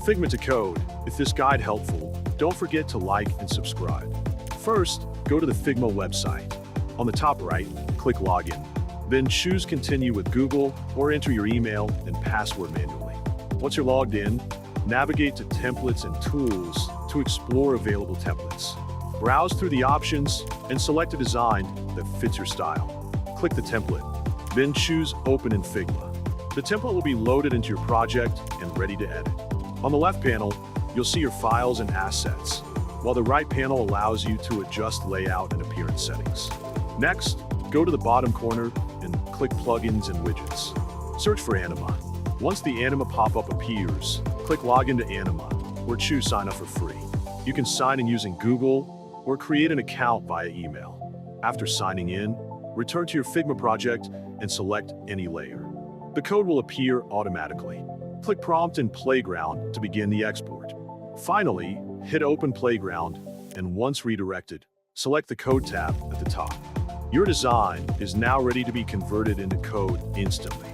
Figma To Code. If this guide helpful, don't forget to like and subscribe. First, go to the Figma website. On the top right, click Login. Then choose Continue with Google or enter your email and password manually. Once you're logged in, navigate to Templates and Tools to explore available templates. Browse through the options and select a design that fits your style. Click the template, then choose Open in Figma. The template will be loaded into your project and ready to edit. On the left panel, you'll see your files and assets, while the right panel allows you to adjust layout and appearance settings. Next, go to the bottom corner and click Plugins and Widgets. Search for Anima. Once the Anima pop-up appears, click Login to Anima, or choose Sign Up for free. You can sign in using Google or create an account via email. After signing in, return to your Figma project and select any layer. The code will appear automatically. Click Prompt in Playground to begin the export. Finally, hit Open Playground, and once redirected, select the Code tab at the top. Your design is now ready to be converted into code instantly.